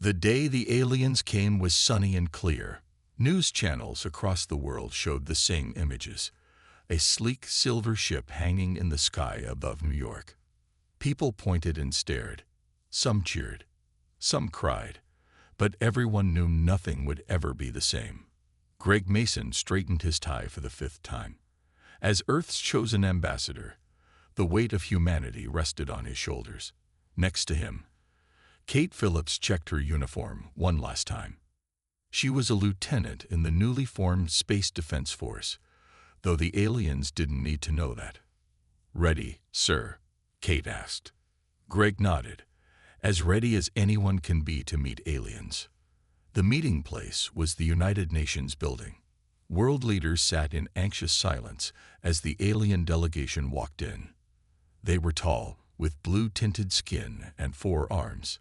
The day the aliens came was sunny and clear. News channels across the world showed the same images. A sleek silver ship hanging in the sky above New York. People pointed and stared. Some cheered. Some cried. But everyone knew nothing would ever be the same. Greg Mason straightened his tie for the 5th time. As Earth's chosen ambassador, the weight of humanity rested on his shoulders. Next to him, Kate Phillips checked her uniform one last time. She was a lieutenant in the newly formed Space Defense Force, though the aliens didn't need to know that. "Ready, sir?" Kate asked. Greg nodded, as ready as anyone can be to meet aliens. The meeting place was the United Nations building. World leaders sat in anxious silence as the alien delegation walked in. They were tall, with blue-tinted skin and 4 arms.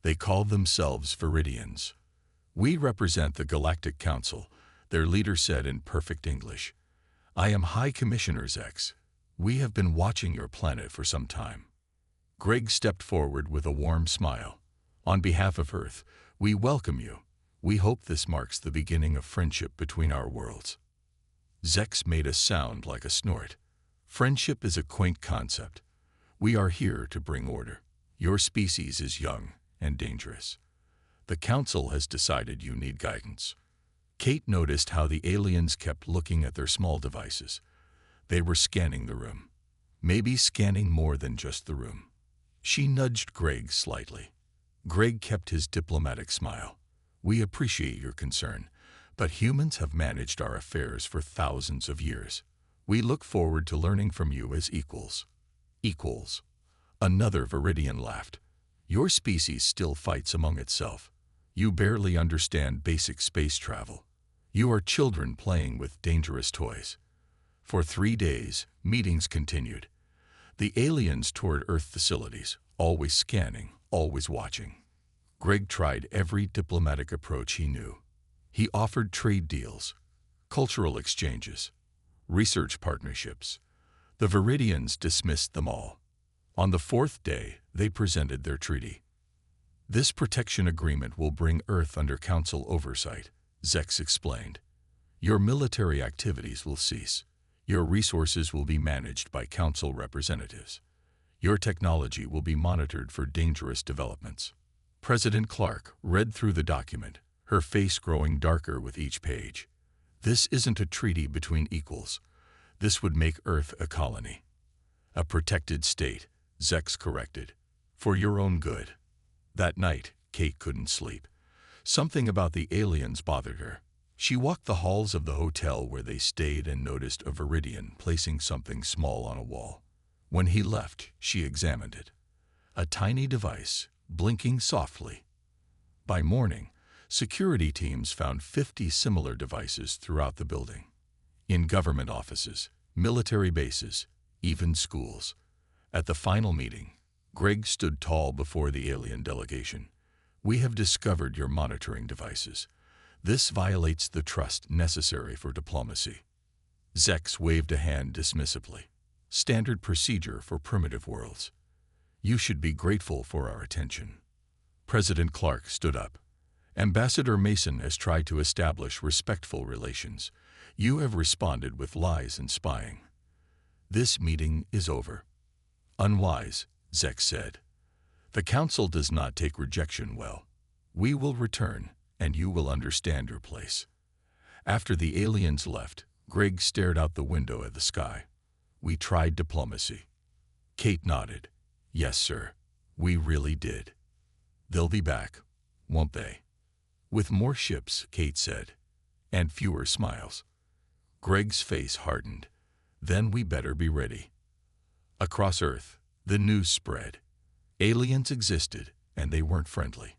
They called themselves Viridians. "We represent the Galactic Council," their leader said in perfect English. "I am High Commissioner Zex. We have been watching your planet for some time." Greg stepped forward with a warm smile. "On behalf of Earth, we welcome you. We hope this marks the beginning of friendship between our worlds." Zex made a sound like a snort. "Friendship is a quaint concept. We are here to bring order. Your species is young and dangerous. The Council has decided you need guidance." Kate noticed how the aliens kept looking at their small devices. They were scanning the room. Maybe scanning more than just the room. She nudged Greg slightly. Greg kept his diplomatic smile. "We appreciate your concern, but humans have managed our affairs for thousands of years. We look forward to learning from you as equals." "Equals?" Another Viridian laughed. "Your species still fights among itself. You barely understand basic space travel. You are children playing with dangerous toys." For 3 days, meetings continued. The aliens toured Earth facilities, always scanning, always watching. Greg tried every diplomatic approach he knew. He offered trade deals, cultural exchanges, research partnerships. The Viridians dismissed them all. On the 4th day, they presented their treaty. "This protection agreement will bring Earth under Council oversight," Zex explained. "Your military activities will cease. Your resources will be managed by Council representatives. Your technology will be monitored for dangerous developments." President Clark read through the document, her face growing darker with each page. "This isn't a treaty between equals. This would make Earth a colony." "A protected state," Zex corrected. "For your own good." That night, Kate couldn't sleep. Something about the aliens bothered her. She walked the halls of the hotel where they stayed and noticed a Viridian placing something small on a wall. When he left, she examined it. A tiny device, blinking softly. By morning, security teams found 50 similar devices throughout the building. In government offices, military bases, even schools. At the final meeting, Greg stood tall before the alien delegation. "We have discovered your monitoring devices. This violates the trust necessary for diplomacy." Zex waved a hand dismissively. "Standard procedure for primitive worlds. You should be grateful for our attention." President Clark stood up. "Ambassador Mason has tried to establish respectful relations. You have responded with lies and spying. This meeting is over." "Unwise," Zex said. "The Council does not take rejection well. We will return, and you will understand your place." After the aliens left, Greg stared out the window at the sky. "We tried diplomacy." Kate nodded. "Yes, sir. We really did. They'll be back, won't they?" "With more ships," Kate said, "and fewer smiles." Greg's face hardened. "Then we better be ready." Across Earth, the news spread. Aliens existed, and they weren't friendly.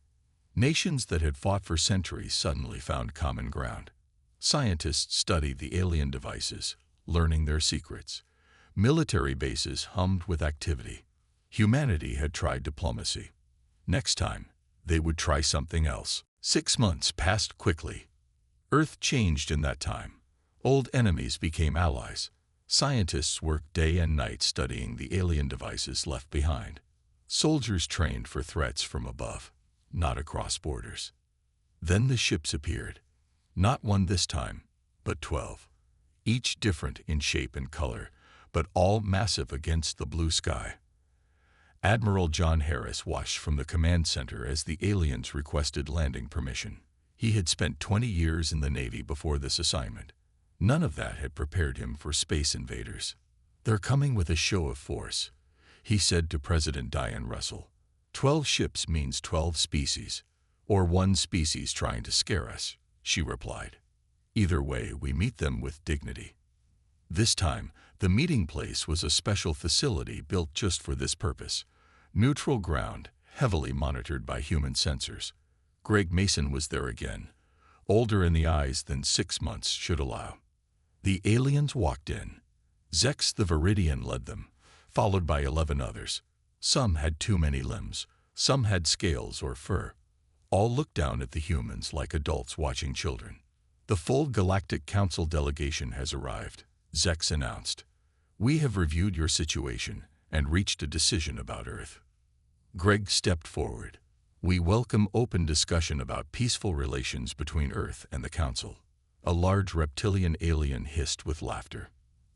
Nations that had fought for centuries suddenly found common ground. Scientists studied the alien devices, learning their secrets. Military bases hummed with activity. Humanity had tried diplomacy. Next time, they would try something else. 6 months passed quickly. Earth changed in that time. Old enemies became allies. Scientists worked day and night studying the alien devices left behind. Soldiers trained for threats from above. not across borders. Then the ships appeared. Not one this time, but 12. Each different in shape and color, but all massive against the blue sky. Admiral John Harris watched from the command center as the aliens requested landing permission. He had spent 20 years in the Navy before this assignment. None of that had prepared him for space invaders. "They're coming with a show of force," he said to President Diane Russell. 12 ships means 12 species, or one species trying to scare us, she replied. Either way, we meet them with dignity. This time, the meeting place was a special facility built just for this purpose. Neutral ground, heavily monitored by human sensors. Greg Mason was there again, older in the eyes than 6 months should allow. The aliens walked in. Zex the Viridian led them, followed by 11 others. Some had too many limbs, some had scales or fur. All looked down at the humans like adults watching children. "The full Galactic Council delegation has arrived," Zex announced. "We have reviewed your situation and reached a decision about Earth." Greg stepped forward. "We welcome open discussion about peaceful relations between Earth and the Council." A large reptilian alien hissed with laughter.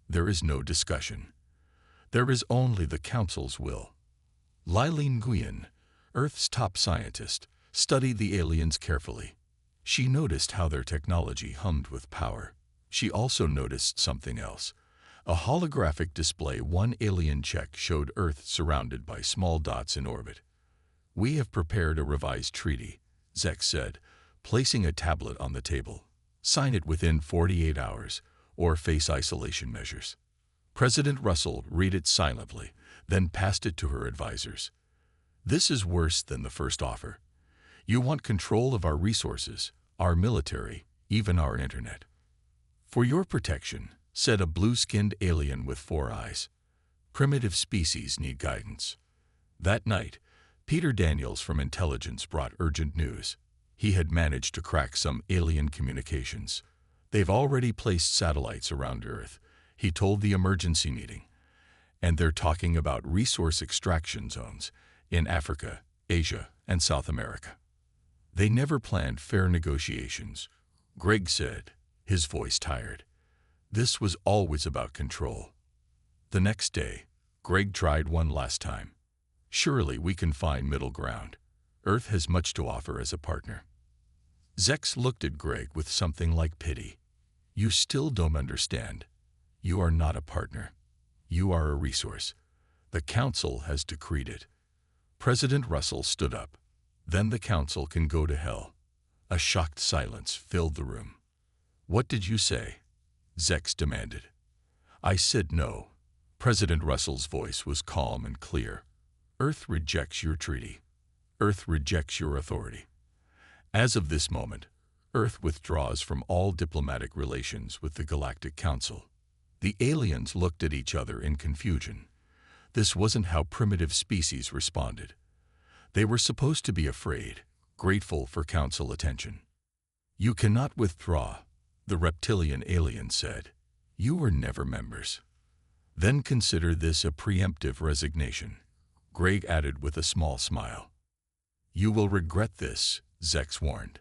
"There is no discussion. There is only the Council's will." Lilene Nguyen, Earth's top scientist, studied the aliens carefully. She noticed how their technology hummed with power. She also noticed something else. A holographic display. One alien check showed Earth surrounded by small dots in orbit. "We have prepared a revised treaty," Zex said, placing a tablet on the table. "Sign it within 48 hours, or face isolation measures." President Russell read it silently, then passed it to her advisors. "This is worse than the first offer. You want control of our resources, our military, even our internet." "For your protection," said a blue-skinned alien with 4 eyes. "Primitive species need guidance." That night, Peter Daniels from Intelligence brought urgent news. He had managed to crack some alien communications. "They've already placed satellites around Earth," he told the emergency meeting. "And they're talking about resource extraction zones in Africa, Asia, and South America." "They never planned fair negotiations," Greg said, his voice tired. "This was always about control." The next day, Greg tried one last time. "Surely we can find middle ground. Earth has much to offer as a partner." Zex looked at Greg with something like pity. "You still don't understand. You are not a partner. You are a resource. The Council has decreed it." President Russell stood up. "Then the Council can go to hell." A shocked silence filled the room. "What did you say?" Zex demanded. "I said no." President Russell's voice was calm and clear. "Earth rejects your treaty. Earth rejects your authority. As of this moment, Earth withdraws from all diplomatic relations with the Galactic Council." The aliens looked at each other in confusion. This wasn't how primitive species responded. They were supposed to be afraid, grateful for Council attention. "You cannot withdraw," the reptilian alien said. "You were never members." "Then consider this a preemptive resignation," Greg added with a small smile. "You will regret this," Zex warned.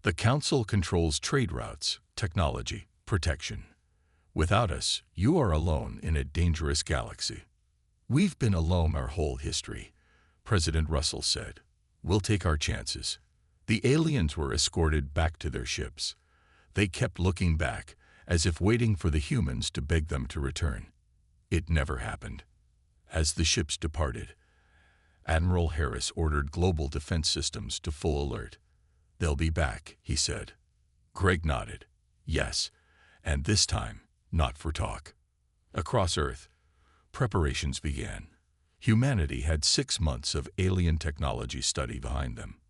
"The Council controls trade routes, technology, protection. Without us, you are alone in a dangerous galaxy." "We've been alone our whole history," President Russell said. "We'll take our chances." The aliens were escorted back to their ships. They kept looking back, as if waiting for the humans to beg them to return. It never happened. As the ships departed, Admiral Harris ordered global defense systems to full alert. "They'll be back," he said. Greg nodded. "Yes, and this time, not for talk." Across Earth, preparations began. Humanity had 6 months of alien technology study behind them.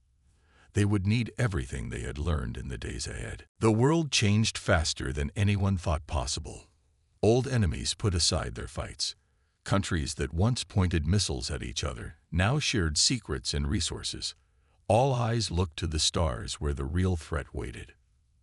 They would need everything they had learned in the days ahead. The world changed faster than anyone thought possible. Old enemies put aside their fights. Countries that once pointed missiles at each other now shared secrets and resources. All eyes looked to the stars where the real threat waited.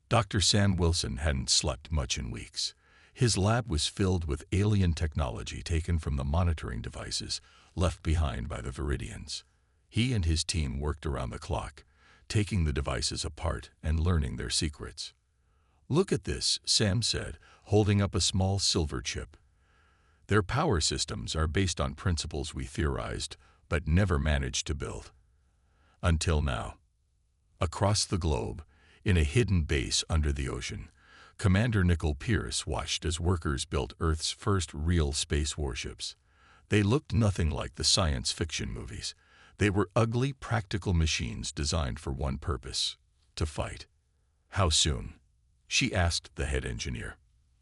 Dr. Sam Wilson hadn't slept much in weeks. His lab was filled with alien technology taken from the monitoring devices left behind by the Viridians. He and his team worked around the clock, taking the devices apart and learning their secrets. "Look at this," Sam said, holding up a small silver chip. "Their power systems are based on principles we theorized but never managed to build. Until now." Across the globe, in a hidden base under the ocean, Commander Nickel Pierce watched as workers built Earth's first real space warships. They looked nothing like the science fiction movies. They were ugly, practical machines designed for one purpose: to fight. "How soon?" she asked the head engineer.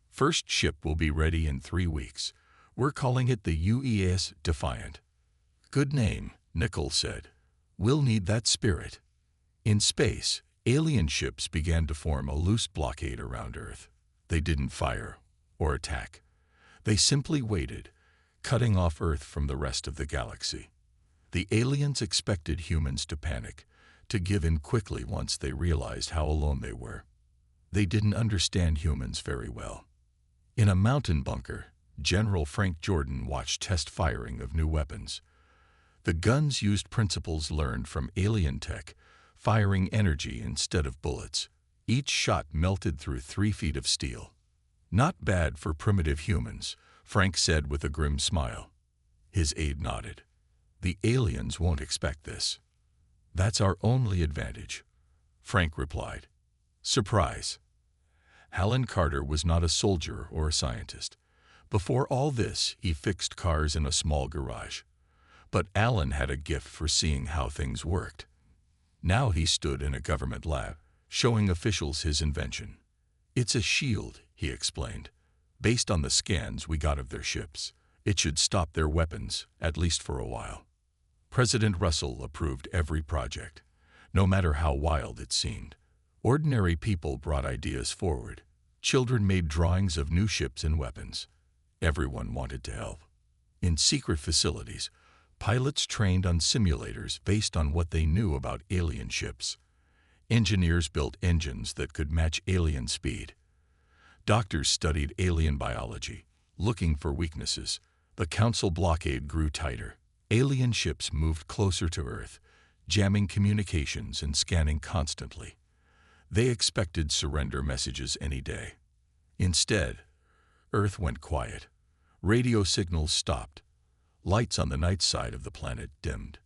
"First ship will be ready in 3 weeks. We're calling it the UES Defiant." "Good name," Nickel said. "We'll need that spirit." In space, alien ships began to form a loose blockade around Earth. They didn't fire or attack. They simply waited, cutting off Earth from the rest of the galaxy. The aliens expected humans to panic, to give in quickly once they realized how alone they were. They didn't understand humans very well. In a mountain bunker, General Frank Jordan watched test firing of new weapons. The guns used principles learned from alien tech, firing energy instead of bullets. Each shot melted through 3 feet of steel. "Not bad for primitive humans," Frank said with a grim smile. His aide nodded. "The aliens won't expect this." "That's our only advantage," Frank replied. Surprise. Alan Carter was not a soldier or a scientist. Before all this, he fixed cars in a small garage. But Alan had a gift for seeing how things worked. Now he stood in a government lab, showing officials his invention. "It's a shield," he explained. "Based on the scans we got of their ships, it should stop their weapons, at least for a while." President Russell approved every project, no matter how wild it seemed. Ordinary people brought ideas forward. Children made drawings of new ships and weapons. Everyone wanted to help. In secret facilities, pilots trained on simulators based on what they knew about alien ships. Engineers built engines that could match alien speed. Doctors studied alien biology, looking for weaknesses. The Council blockade grew tighter. Alien ships moved closer to Earth, jamming communications and scanning constantly. They expected surrender messages any day. Instead, Earth went quiet. Radio signals stopped. Lights on the night side of the planet dimmed.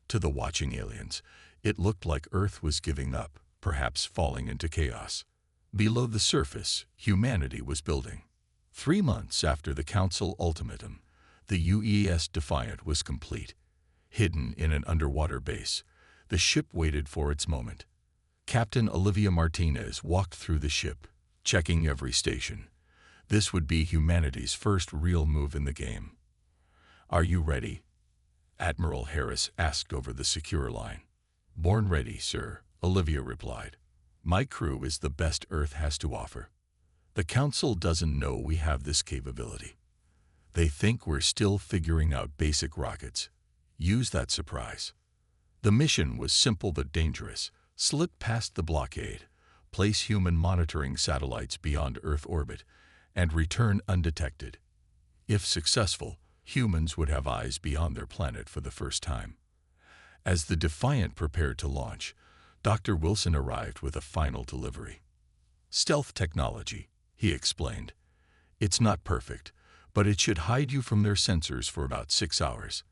To the watching aliens, it looked like Earth was giving up, perhaps falling into chaos. Below the surface, humanity was building. 3 months after the Council ultimatum, the UES Defiant was complete. Hidden in an underwater base, the ship waited for its moment. Captain Olivia Martinez walked through the ship, checking every station. This would be humanity's first real move in the game. "Are you ready?" Admiral Harris asked over the secure line. "Born ready, sir," Olivia replied. "My crew is the best Earth has to offer. The Council doesn't know we have this capability. They think we're still figuring out basic rockets. Use that surprise." The mission was simple but dangerous. Slip past the blockade, place human monitoring satellites beyond Earth orbit, and return undetected. If successful, humans would have eyes beyond their planet for the first time. As the Defiant prepared to launch, Dr. Wilson arrived with a final delivery. "Stealth technology," he explained. "It's not perfect, but it should hide you from their sensors for about 6 hours.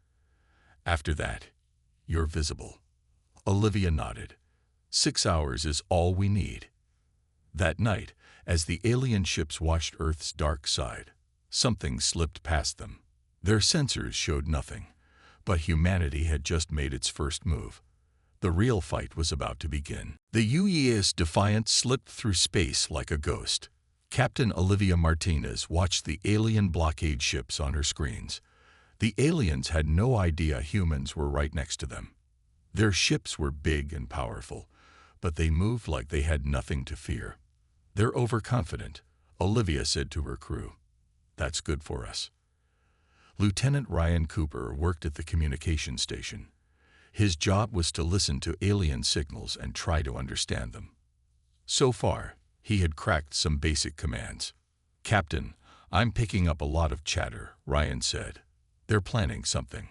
After that, you're visible." Olivia nodded. 6 hours is all we need." That night, as the alien ships watched Earth's dark side, something slipped past them. Their sensors showed nothing, but humanity had just made its first move. The real fight was about to begin. The UES Defiant slipped through space like a ghost. Captain Olivia Martinez watched the alien blockade ships on her screens. The aliens had no idea humans were right next to them. Their ships were big and powerful, but they moved like they had nothing to fear. "They're overconfident," Olivia said to her crew. "That's good for us." Lieutenant Ryan Cooper worked at the communication station. His job was to listen to alien signals and try to understand them. So far, he had cracked some basic commands. "Captain, I'm picking up a lot of chatter," Ryan said. "They're planning something."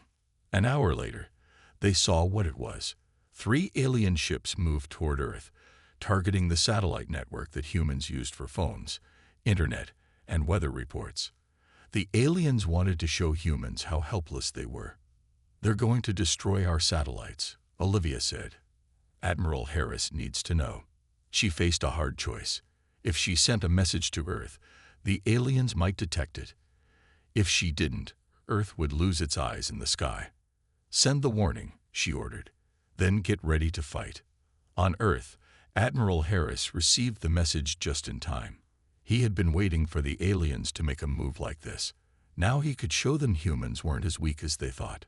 An hour later, They saw what it was. 3 alien ships moved toward Earth, targeting the satellite network that humans used for phones, internet, and weather reports. The aliens wanted to show humans how helpless they were. "They're going to destroy our satellites," Olivia said. "Admiral Harris needs to know." She faced a hard choice. If she sent a message to Earth, the aliens might detect it. If she didn't, Earth would lose its eyes in the sky. "Send the warning," she ordered. "Then get ready to fight." On Earth, Admiral Harris received the message just in time. He had been waiting for the aliens to make a move like this. Now he could show them humans weren't as weak as they thought.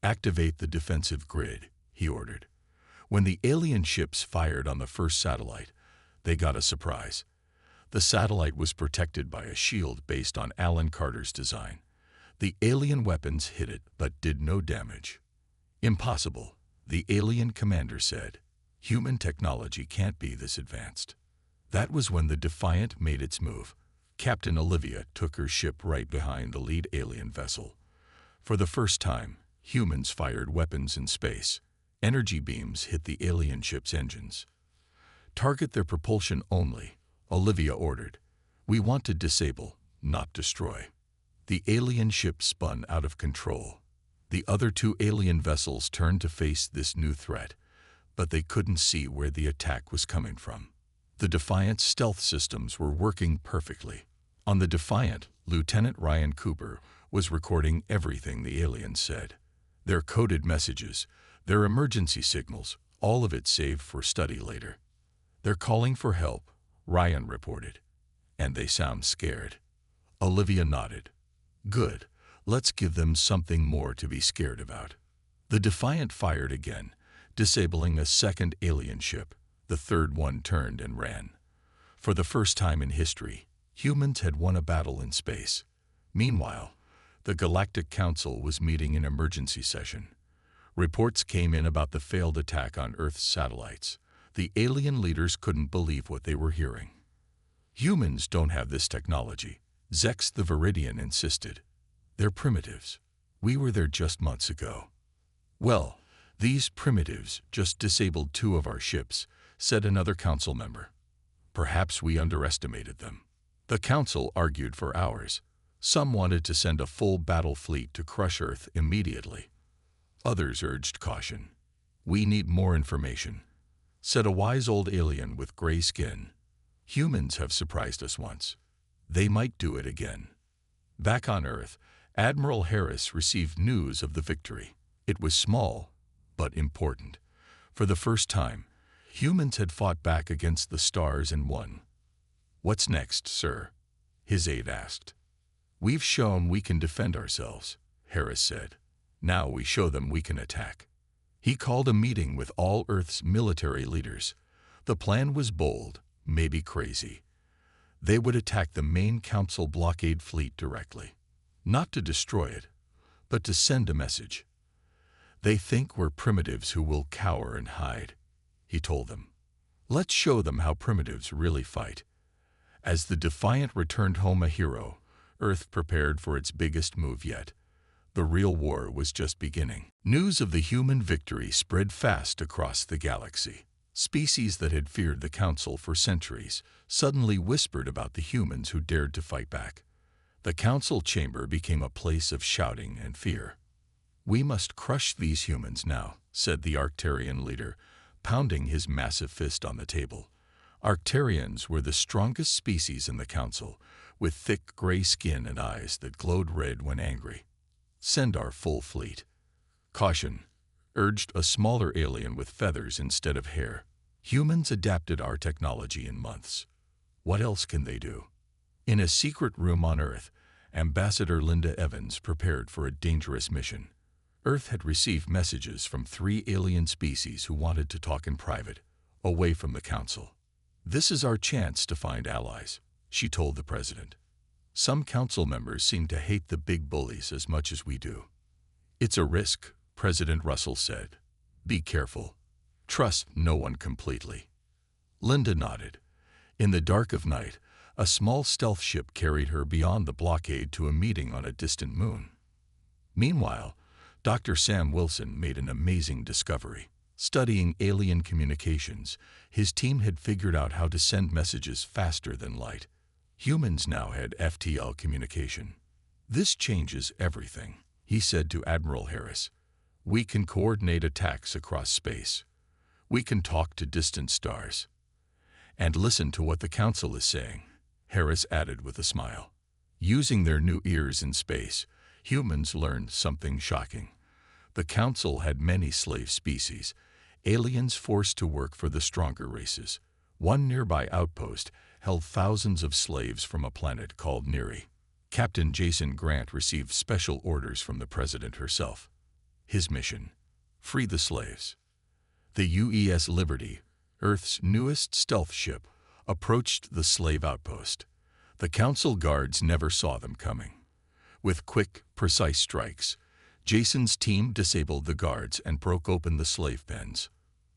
"Activate the defensive grid," he ordered. When the alien ships fired on the first satellite, they got a surprise. The satellite was protected by a shield based on Alan Carter's design. The alien weapons hit it but did no damage. "Impossible," the alien commander said. "Human technology can't be this advanced." That was when the Defiant made its move. Captain Olivia took her ship right behind the lead alien vessel. For the first time, humans fired weapons in space. Energy beams hit the alien ship's engines. "Target their propulsion only," Olivia ordered. "We want to disable, not destroy." The alien ship spun out of control. The other 2 alien vessels turned to face this new threat, but they couldn't see where the attack was coming from. The Defiant's stealth systems were working perfectly. On the Defiant, Lieutenant Ryan Cooper was recording everything the aliens said. Their coded messages, their emergency signals, all of it saved for study later. "They're calling for help," Ryan reported. "And they sound scared." Olivia nodded. "Good. Let's give them something more to be scared about." The Defiant fired again, disabling a second alien ship. The third one turned and ran. For the first time in history, humans had won a battle in space. Meanwhile, the Galactic Council was meeting in emergency session. Reports came in about the failed attack on Earth's satellites. The alien leaders couldn't believe what they were hearing. "Humans don't have this technology," Zex the Viridian insisted. "They're primitives. We were there just months ago." "Well, these primitives just disabled 2 of our ships," said another council member. "Perhaps we underestimated them." The council argued for hours. Some wanted to send a full battle fleet to crush Earth immediately. Others urged caution. "We need more information," said a wise old alien with gray skin. "Humans have surprised us once. They might do it again." Back on Earth, Admiral Harris received news of the victory. It was small, but important. For the first time, humans had fought back against the stars and won. "What's next, sir?" his aide asked. "We've shown we can defend ourselves," Harris said. "Now we show them we can attack." He called a meeting with all Earth's military leaders. The plan was bold, maybe crazy. They would attack the main council blockade fleet directly. Not to destroy it, but to send a message. "They think we're primitives who will cower and hide," he told them. "Let's show them how primitives really fight." As the Defiant returned home a hero, Earth prepared for its biggest move yet. The real war was just beginning. News of the human victory spread fast across the galaxy. Species that had feared the Council for centuries suddenly whispered about the humans who dared to fight back. The Council chamber became a place of shouting and fear. "We must crush these humans now," said the Arcturian leader, pounding his massive fist on the table. Arcturians were the strongest species in the Council, with thick gray skin and eyes that glowed red when angry. "Send our full fleet." "Caution," urged a smaller alien with feathers instead of hair. "Humans adapted our technology in months. What else can they do?" In a secret room on Earth, Ambassador Linda Evans prepared for a dangerous mission. Earth had received messages from 3 alien species who wanted to talk in private, away from the Council. "This is our chance to find allies," she told the president. "Some council members seem to hate the big bullies as much as we do." "It's a risk," President Russell said. "Be careful. Trust no one completely." Linda nodded. In the dark of night, a small stealth ship carried her beyond the blockade to a meeting on a distant moon. Meanwhile, Dr. Sam Wilson made an amazing discovery. Studying alien communications, his team had figured out how to send messages faster than light. Humans now had FTL communication. "This changes everything," he said to Admiral Harris. "We can coordinate attacks across space. We can talk to distant stars. And listen to what the Council is saying," Harris added with a smile. Using their new ears in space, humans learned something shocking. The Council had many slave species, aliens forced to work for the stronger races. One nearby outpost held thousands of slaves from a planet called Neri. Captain Jason Grant received special orders from the President herself. His mission: free the slaves. The UES Liberty, Earth's newest stealth ship, approached the slave outpost. The Council guards never saw them coming. With quick, precise strikes, Jason's team disabled the guards and broke open the slave pens.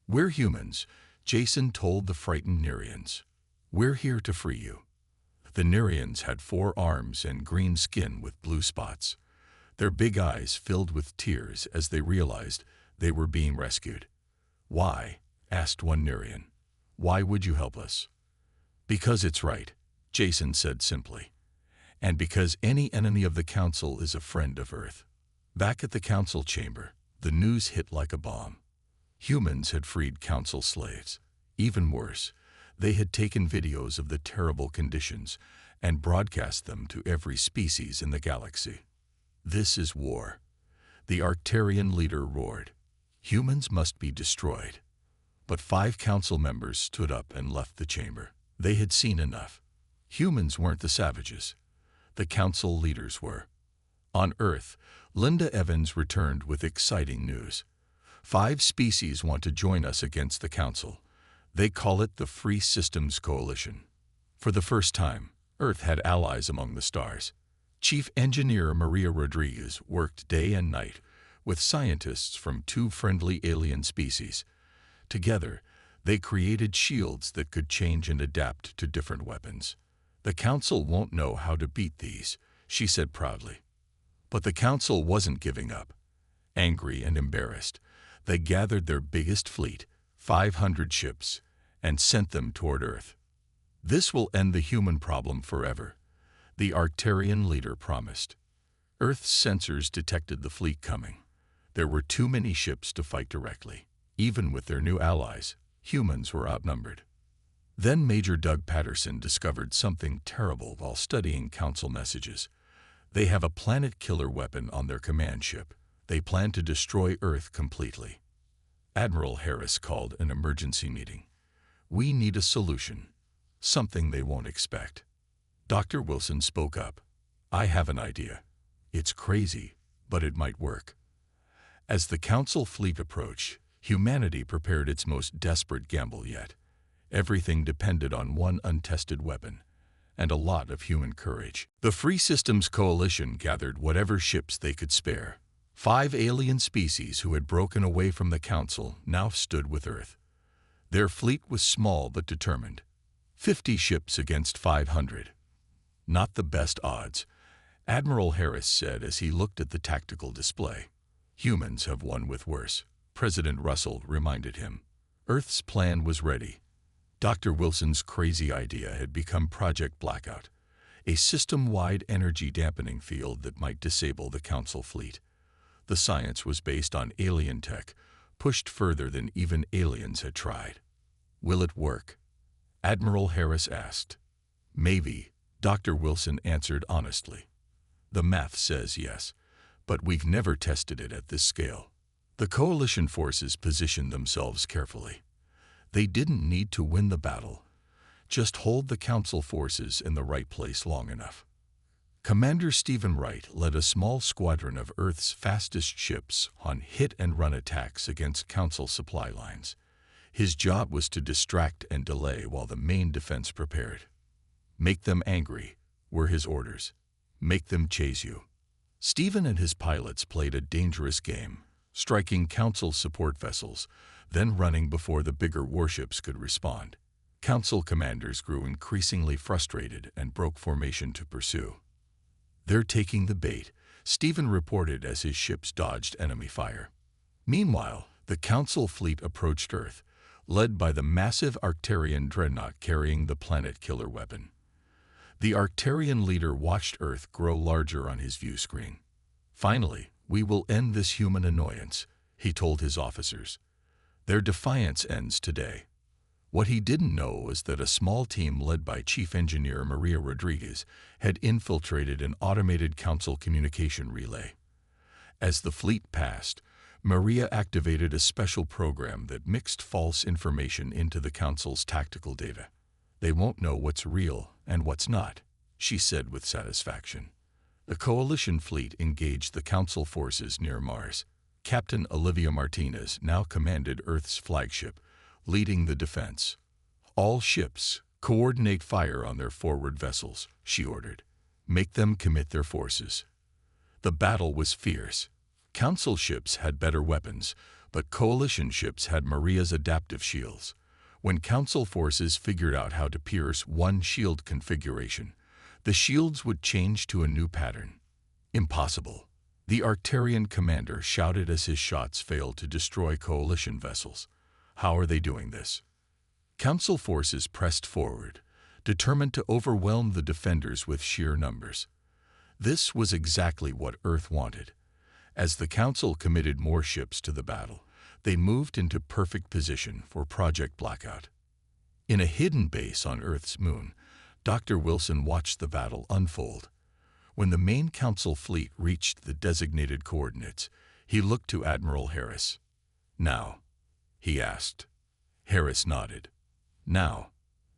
"We're humans," Jason told the frightened Nerians. "We're here to free you." The Nerians had 4 arms and green skin with blue spots. Their big eyes filled with tears as they realized they were being rescued. "Why?" asked one Nerian. "Why would you help us?" "Because it's right," Jason said simply. "And because any enemy of the Council is a friend of Earth." Back at the Council chamber, the news hit like a bomb. Humans had freed Council slaves. Even worse, they had taken videos of the terrible conditions and broadcast them to every species in the galaxy. "This is war," the Arcturian leader roared. "Humans must be destroyed." But 5 Council members stood up and left the chamber. They had seen enough. Humans weren't the savages. The Council leaders were. On Earth, Linda Evans returned with exciting news. 5 species want to join us against the Council. They call it the Free Systems Coalition. For the first time, Earth had allies among the stars. Chief Engineer Maria Rodriguez worked day and night with scientists from 2 friendly alien species. Together, they created shields that could change and adapt to different weapons. "The Council won't know how to beat these," she said proudly. But the Council wasn't giving up. Angry and embarrassed, they gathered their biggest fleet, 500 ships, and sent them toward Earth. "This will end the human problem forever," the Arcturian leader promised. Earth's sensors detected the fleet coming. There were too many ships to fight directly. Even with their new allies, humans were outnumbered. Then Major Doug Patterson discovered something terrible while studying Council messages. They have a planet-killer weapon on their command ship. They plan to destroy Earth completely. Admiral Harris called an emergency meeting. "We need a solution, something they won't expect." Dr. Wilson spoke up. "I have an idea. It's crazy, but it might work." As the Council fleet approached, humanity prepared its most desperate gamble yet. Everything depended on one untested weapon, and a lot of human courage. The Free Systems Coalition gathered whatever ships they could spare. 5 alien species who had broken away from the Council now stood with Earth. Their fleet was small but determined. 50 ships against 500. Not the best odds, Admiral Harris said as he looked at the tactical display. "Humans have won with worse," President Russell reminded him. Earth's plan was ready. Dr. Wilson's crazy idea had become Project Blackout, a system-wide energy dampening field that might disable the Council fleet. The science was based on alien tech, pushed further than even aliens had tried. "Will it work?" Admiral Harris asked. "Maybe," Dr. Wilson answered honestly. "The math says yes, but we've never tested it at this scale." The coalition forces positioned themselves carefully. They didn't need to win the battle, just hold the Council forces in the right place long enough. Commander Stephen Wright led a small squadron of Earth's fastest ships on hit-and-run attacks against Council supply lines. His job was to distract and delay while the main defense prepared. "Make them angry," were his orders. "Make them chase you." Stephen and his pilots played a dangerous game, striking Council support vessels, then running before the bigger warships could respond. Council commanders grew increasingly frustrated and broke formation to pursue. "They're taking the bait," Stephen reported as his ships dodged enemy fire. Meanwhile, the Council fleet approached Earth, led by the massive Arcturian dreadnought carrying the planet-killer weapon. The Arcturian leader watched Earth grow larger on his view screen. "Finally, we will end this human annoyance," he told his officers. "Their defiance ends today." What he didn't know was that a small team led by Chief Engineer Maria Rodriguez had infiltrated an automated Council communication relay. As the fleet passed, Maria activated a special program that mixed false information into the Council's tactical data. "They won't know what's real and what's not," she said with satisfaction. The Coalition fleet engaged the Council forces near Mars. Captain Olivia Martinez now commanded Earth's flagship, leading the defense. "All ships, coordinate fire on their forward vessels," she ordered. "Make them commit their forces." The battle was fierce. Council ships had better weapons, but Coalition ships had Maria's adaptive shields. When Council forces figured out how to pierce one shield configuration, the shields would change to a new pattern. "Impossible," the Arcturian commander shouted as his shots failed to destroy Coalition vessels. "How are they doing this?" Council forces pressed forward, determined to overwhelm the defenders with sheer numbers. This was exactly what Earth wanted. As the Council committed more ships to the battle, they moved into perfect position for Project Blackout. In a hidden base on Earth's moon, Dr. Wilson watched the battle unfold. When the main Council fleet reached the designated coordinates, he looked to Admiral Harris. "Now?" he asked. Harris nodded. "Now."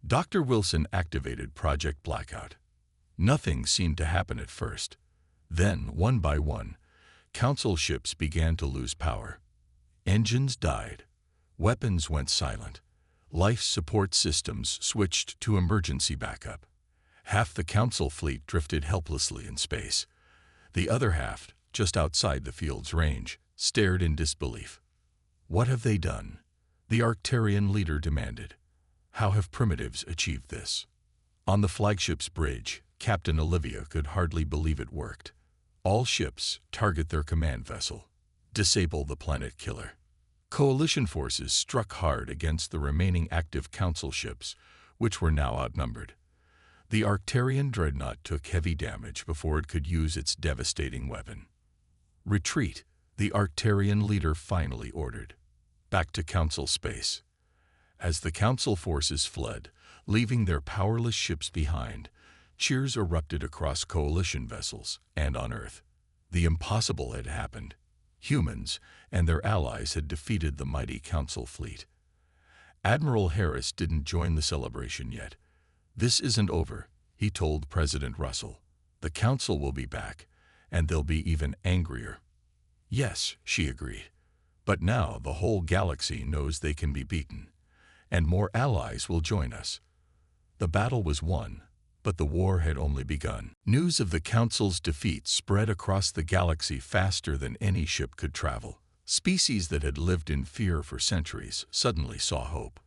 Dr. Wilson activated Project Blackout. Nothing seemed to happen at first. Then, one by one, Council ships began to lose power. Engines died. Weapons went silent. Life support systems switched to emergency backup. Half the Council fleet drifted helplessly in space. The other half, just outside the field's range, stared in disbelief. "What have they done?" the Arcturian leader demanded. "How have primitives achieved this?" On the flagship's bridge, Captain Olivia could hardly believe it worked. "All ships target their command vessel. Disable the planet killer." Coalition forces struck hard against the remaining active Council ships, which were now outnumbered. The Arcturian dreadnought took heavy damage before it could use its devastating weapon. "Retreat," the Arcturian leader finally ordered. Back to Council space. As the Council forces fled, leaving their powerless ships behind, cheers erupted across Coalition vessels and on Earth. The impossible had happened. Humans and their allies had defeated the mighty Council fleet. Admiral Harris didn't join the celebration yet. "This isn't over," he told President Russell. "The Council will be back, and they'll be even angrier." "Yes," she agreed. "But now the whole galaxy knows they can be beaten, and more allies will join us." The battle was won, but the war had only begun. News of the Council's defeat spread across the galaxy faster than any ship could travel. Species that had lived in fear for centuries suddenly saw hope.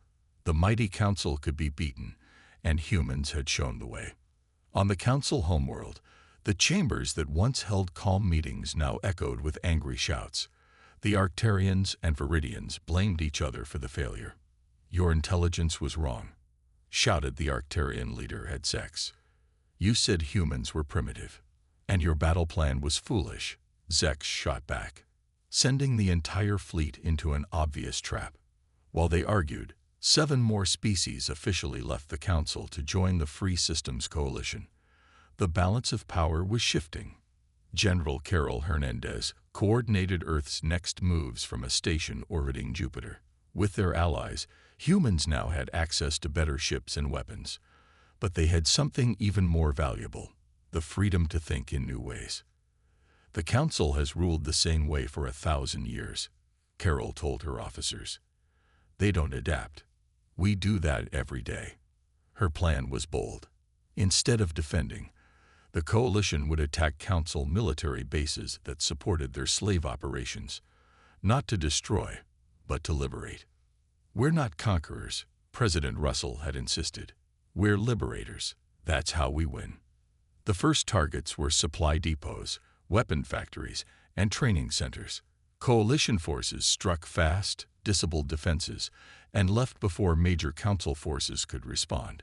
The mighty Council could be beaten, and humans had shown the way. On the Council homeworld, the chambers that once held calm meetings now echoed with angry shouts. The Arcturians and Viridians blamed each other for the failure. "Your intelligence was wrong," shouted the Arcturian leader at Zex. "You said humans were primitive, and your battle plan was foolish," Zex shot back, sending the entire fleet into an obvious trap. While they argued, 7 more species officially left the Council to join the Free Systems Coalition. The balance of power was shifting. General Carol Hernandez coordinated Earth's next moves from a station orbiting Jupiter. With their allies, humans now had access to better ships and weapons. But they had something even more valuable: the freedom to think in new ways. "The Council has ruled the same way for 1,000 years, Carol told her officers. "They don't adapt. We do that every day." Her plan was bold. Instead of defending, the Coalition would attack Council military bases that supported their slave operations, not to destroy, but to liberate. "We're not conquerors," President Russell had insisted. "We're liberators. That's how we win." The first targets were supply depots, weapon factories, and training centers. Coalition forces struck fast, disabled defenses, and left before major Council forces could respond.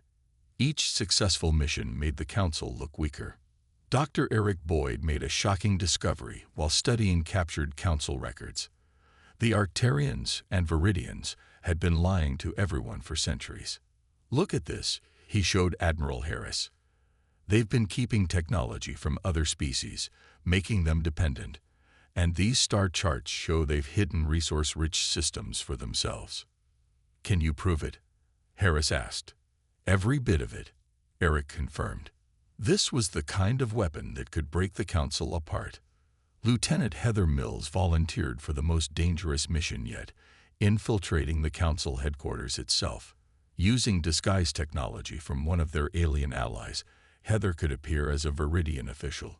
Each successful mission made the Council look weaker. Dr. Eric Boyd made a shocking discovery while studying captured Council records. The Arcturians and Viridians had been lying to everyone for centuries. "Look at this," he showed Admiral Harris. "They've been keeping technology from other species, making them dependent, and these star charts show they've hidden resource-rich systems for themselves." "Can you prove it?" Harris asked. "Every bit of it," Eric confirmed. This was the kind of weapon that could break the Council apart. Lieutenant Heather Mills volunteered for the most dangerous mission yet, infiltrating the Council headquarters itself. Using disguise technology from one of their alien allies, Heather could appear as a Viridian official.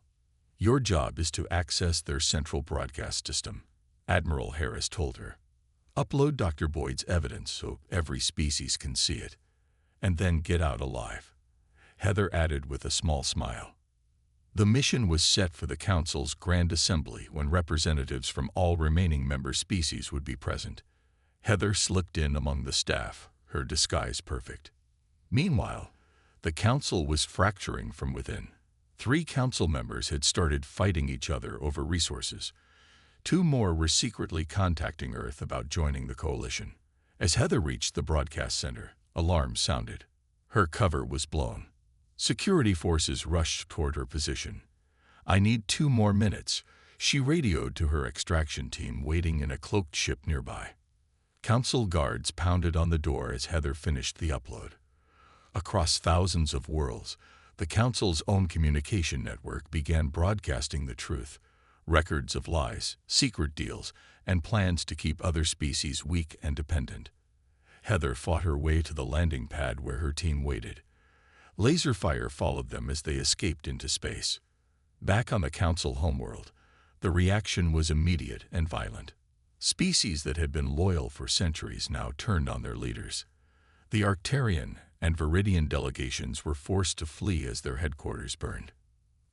"Your job is to access their central broadcast system," Admiral Harris told her. "Upload Dr. Boyd's evidence so every species can see it, and then get out alive," Heather added with a small smile. The mission was set for the Council's Grand Assembly when representatives from all remaining member species would be present. Heather slipped in among the staff, her disguise perfect. Meanwhile, the Council was fracturing from within. 3 Council members had started fighting each other over resources. 2 more were secretly contacting Earth about joining the coalition. As Heather reached the broadcast center, alarms sounded. Her cover was blown. Security forces rushed toward her position. "I need 2 more minutes," she radioed to her extraction team waiting in a cloaked ship nearby. Council guards pounded on the door as Heather finished the upload. Across thousands of worlds, the Council's own communication network began broadcasting the truth, records of lies, secret deals, and plans to keep other species weak and dependent. Heather fought her way to the landing pad where her team waited. Laser fire followed them as they escaped into space. Back on the Council homeworld, the reaction was immediate and violent. Species that had been loyal for centuries now turned on their leaders. The Arcturian and Viridian delegations were forced to flee as their headquarters burned.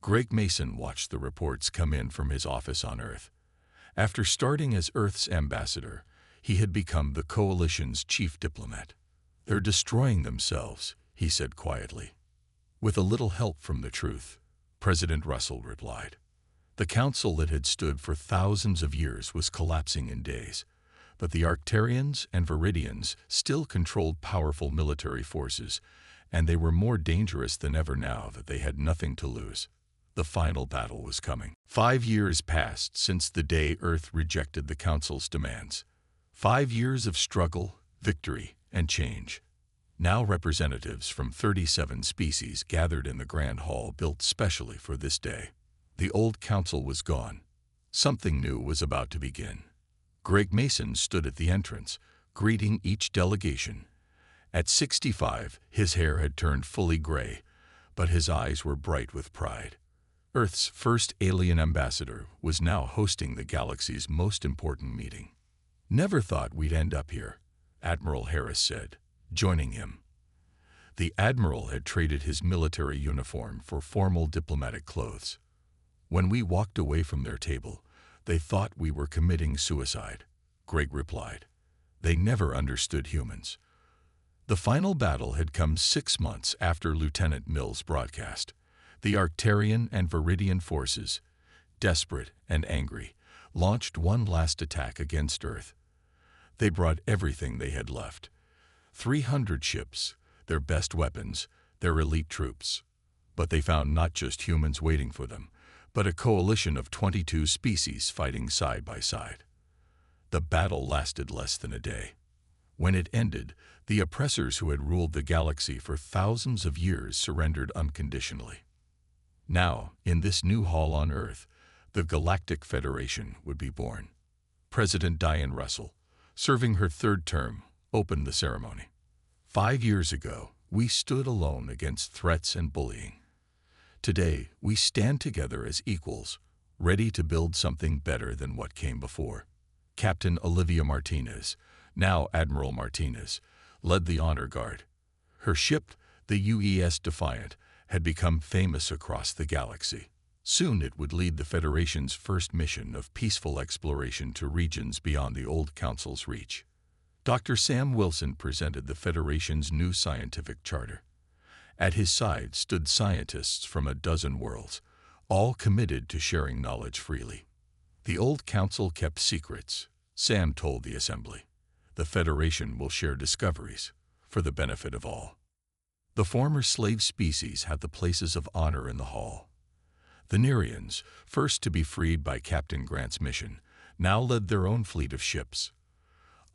Greg Mason watched the reports come in from his office on Earth. After starting as Earth's ambassador, he had become the Coalition's chief diplomat. "They're destroying themselves," he said quietly. "With a little help from the truth," President Russell replied. The Council that had stood for thousands of years was collapsing in days, but the Arcturians and Viridians still controlled powerful military forces, and they were more dangerous than ever now that they had nothing to lose. The final battle was coming. 5 years passed since the day Earth rejected the Council's demands. 5 years of struggle, victory, and change. Now representatives from 37 species gathered in the Grand Hall built specially for this day. The old Council was gone. Something new was about to begin. Greg Mason stood at the entrance, greeting each delegation. At 65, his hair had turned fully gray, but his eyes were bright with pride. Earth's first alien ambassador was now hosting the galaxy's most important meeting. "Never thought we'd end up here," Admiral Harris said, joining him. The Admiral had traded his military uniform for formal diplomatic clothes. "When we walked away from their table, they thought we were committing suicide," Greg replied. "They never understood humans." The final battle had come 6 months after Lieutenant Mills' broadcast. The Arcturian and Viridian forces, desperate and angry, launched one last attack against Earth. They brought everything they had left. 300 ships, their best weapons, their elite troops. But they found not just humans waiting for them, but a coalition of 22 species fighting side by side. The battle lasted less than a day. When it ended, the oppressors who had ruled the galaxy for thousands of years surrendered unconditionally. Now, in this new hall on Earth, the Galactic Federation would be born. President Diane Russell, serving her 3rd term, opened the ceremony. 5 years ago, we stood alone against threats and bullying. Today, we stand together as equals, ready to build something better than what came before. Captain Olivia Martinez, now Admiral Martinez, led the honor guard. Her ship, the UES Defiant, had become famous across the galaxy. Soon it would lead the Federation's first mission of peaceful exploration to regions beyond the old Council's reach. Dr. Sam Wilson presented the Federation's new scientific charter. At his side stood scientists from a dozen worlds, all committed to sharing knowledge freely. The old Council kept secrets, Sam told the Assembly. The Federation will share discoveries for the benefit of all. The former slave species had the places of honor in the hall. The Nereans, first to be freed by Captain Grant's mission, now led their own fleet of ships.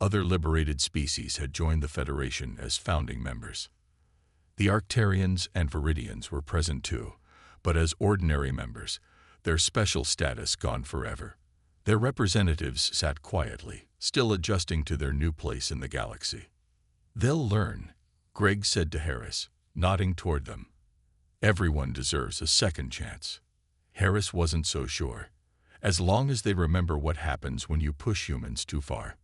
Other liberated species had joined the Federation as founding members. The Arcturians and Viridians were present too, but as ordinary members, their special status gone forever. Their representatives sat quietly, still adjusting to their new place in the galaxy. "They'll learn," Greg said to Harris, nodding toward them. "Everyone deserves a second chance." Harris wasn't so sure. As long as they remember what happens when you push humans too far.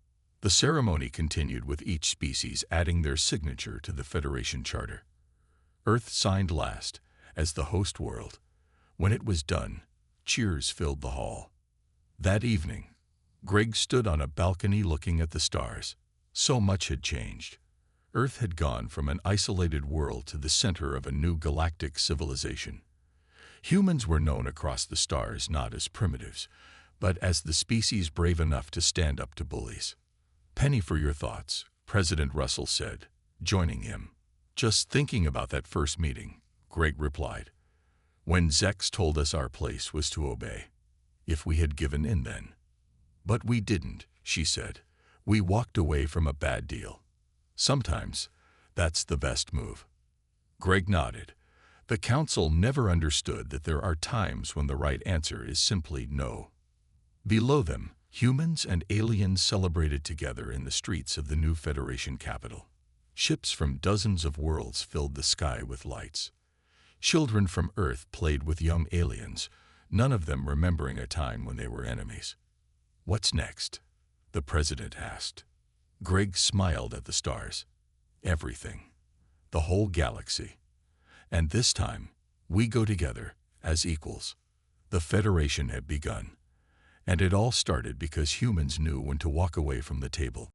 The ceremony continued with each species adding their signature to the Federation Charter. Earth signed last, as the host world. When it was done, cheers filled the hall. That evening, Greg stood on a balcony looking at the stars. So much had changed. Earth had gone from an isolated world to the center of a new galactic civilization. Humans were known across the stars not as primitives, but as the species brave enough to stand up to bullies. "Penny for your thoughts," President Russell said, joining him. "Just thinking about that first meeting," Greg replied. "When Zex told us our place was to obey. If we had given in then." "But we didn't," she said. "We walked away from a bad deal. Sometimes, that's the best move." Greg nodded. The Council never understood that there are times when the right answer is simply no. Below them, humans and aliens celebrated together in the streets of the new Federation capital. Ships from dozens of worlds filled the sky with lights. Children from Earth played with young aliens, none of them remembering a time when they were enemies. "What's next?" the President asked. Greg smiled at the stars. "Everything. The whole galaxy. And this time, we go together, as equals." The Federation had begun. And it all started because humans knew when to walk away from the table.